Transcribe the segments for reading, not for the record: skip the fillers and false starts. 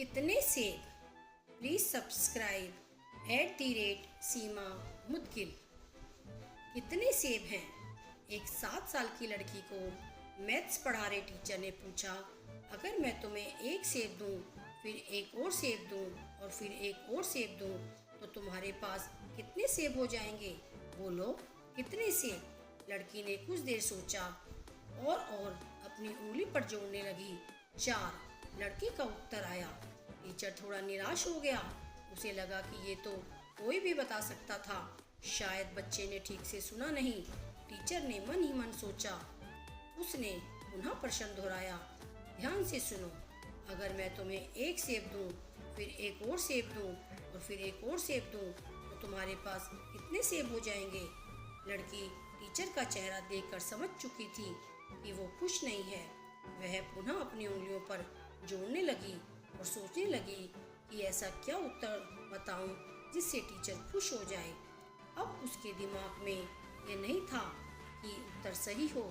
कितने सेब? Please subscribe @सीमा मुदगिल। कितने सेब हैं? एक 7 साल की लड़की को मैथ्स पढ़ा रहे टीचर ने पूछा, अगर मैं तुम्हें एक सेब दूं, फिर एक और सेब दूं और फिर एक और सेब दूं, तो तुम्हारे पास कितने सेब हो जाएंगे? बोलो, कितने सेब? लड़की ने कुछ देर सोचा और अपनी उंगली पर जोड़ने लगी। 4। लड़की का उत्तर आया। टीचर थोड़ा निराश हो गया। उसे लगा कि ये तो कोई भी बता सकता था, शायद बच्चे ने ठीक से सुना नहीं। टीचर ने मन ही मन सोचा। उसने पुनः प्रश्न दोहराया, ध्यान से सुनो, अगर मैं तुम्हें एक सेब दूं, फिर एक और सेब दूं और फिर एक और सेब दूं, तो तुम्हारे पास कितने सेब हो जाएंगे? लड़की टीचर का चेहरा देखकर समझ चुकी थी कि वो खुश नहीं है। वह पुनः अपनी उंगलियों पर जोड़ने लगी और सोचने लगी कि ऐसा क्या उत्तर बताऊं जिससे टीचर खुश हो जाए। अब उसके दिमाग में ये नहीं था कि उत्तर सही हो,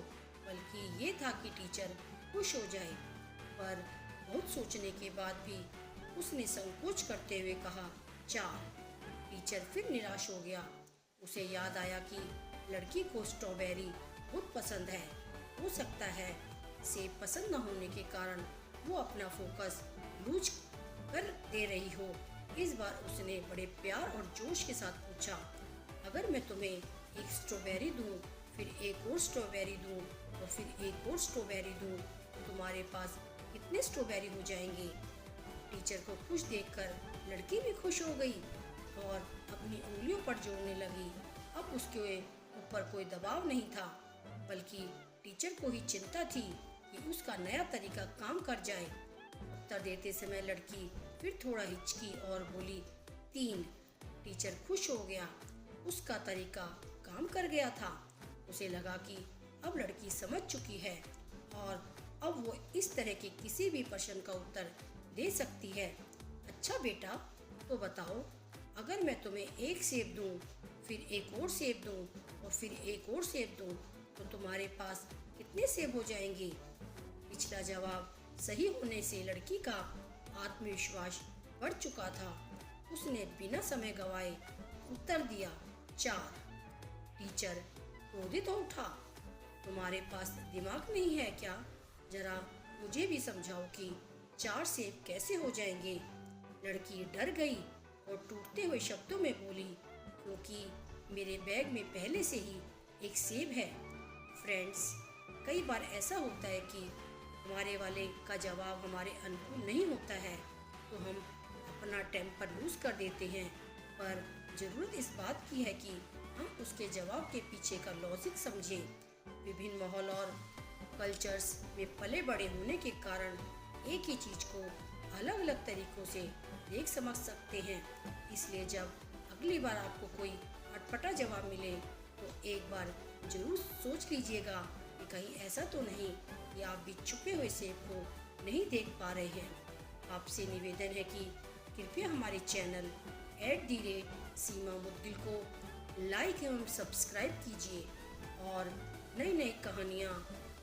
बल्कि ये था कि टीचर खुश हो जाए। पर बहुत सोचने के बाद भी उसने संकोच करते हुए कहा 4। टीचर फिर निराश हो गया। उसे याद आया कि लड़की को स्ट्रॉबेरी बहुत पसंद है। हो सकता है सेब पसंद न होने के कारण वो अपना फोकस लूज कर दे रही हो। इस बार उसने बड़े प्यार और जोश के साथ पूछा, अगर मैं तुम्हें एक स्ट्रॉबेरी दूं, फिर एक और स्ट्रॉबेरी दूं और फिर एक और स्ट्रॉबेरी दूं, तो तुम्हारे पास कितने स्ट्रॉबेरी हो जाएंगे? टीचर को खुश देखकर लड़की भी खुश हो गई और अपनी उंगलियों पर जोड़ने लगी। अब उसके ऊपर कोई दबाव नहीं था, बल्कि टीचर को ही चिंता थी कि उसका नया तरीका काम कर जाए। उत्तर देते समय लड़की फिर थोड़ा हिचकी और बोली 3। टीचर खुश हो गया। उसका तरीका काम कर गया था। उसे लगा कि अब लड़की समझ चुकी है और अब वो इस तरह के किसी भी प्रश्न का उत्तर दे सकती है। अच्छा बेटा, तो बताओ, अगर मैं तुम्हें एक सेब दूं, फिर एक और सेब दूं और फिर एक और सेब दूं, तो तुम्हारे पास कितने सेब हो जाएंगे? पिछला जवाब सही होने से लड़की का आत्मविश्वास बढ़ चुका था। उसने बिना समय गवाए उत्तर दिया 4। टीचर क्रोधित हो उठा, तुम्हारे पास दिमाग नहीं है क्या? जरा मुझे भी समझाओ कि 4 सेब कैसे हो जाएंगे? लड़की डर गई और टूटते हुए शब्दों में बोली, क्योंकि मेरे बैग में पहले से ही एक सेब है। फ्रेंड्स, कई बार ऐसा होता है कि हमारे वाले का जवाब हमारे अनुकूल नहीं होता है, तो हम अपना टेम्पर लूज कर देते हैं। पर ज़रूरत इस बात की है कि हम उसके जवाब के पीछे का लॉजिक समझें। विभिन्न माहौल और कल्चर्स में पले बड़े होने के कारण एक ही चीज़ को अलग अलग तरीक़ों से देख समझ सकते हैं। इसलिए जब अगली बार आपको कोई अटपटा जवाब मिले, तो एक बार ज़रूर सोच लीजिएगा कि कहीं ऐसा तो नहीं कि आप भी छुपे हुए सेब को नहीं देख पा रहे हैं। आपसे निवेदन है कि कृपया हमारे चैनल @सीमा मुदगिल को लाइक एवं सब्सक्राइब कीजिए और नई नई कहानियाँ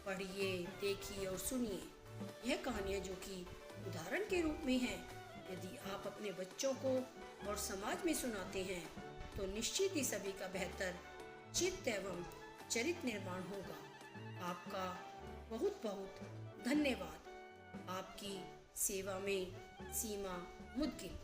पढ़िए, देखिए और सुनिए। यह कहानियाँ जो कि उदाहरण के रूप में हैं, यदि आप अपने बच्चों को और समाज में सुनाते हैं, तो निश्चित ही सभी का बेहतर चित्त एवं चरित्र निर्माण होगा। आपका बहुत बहुत धन्यवाद। आपकी सेवा में सीमा मुदगिल।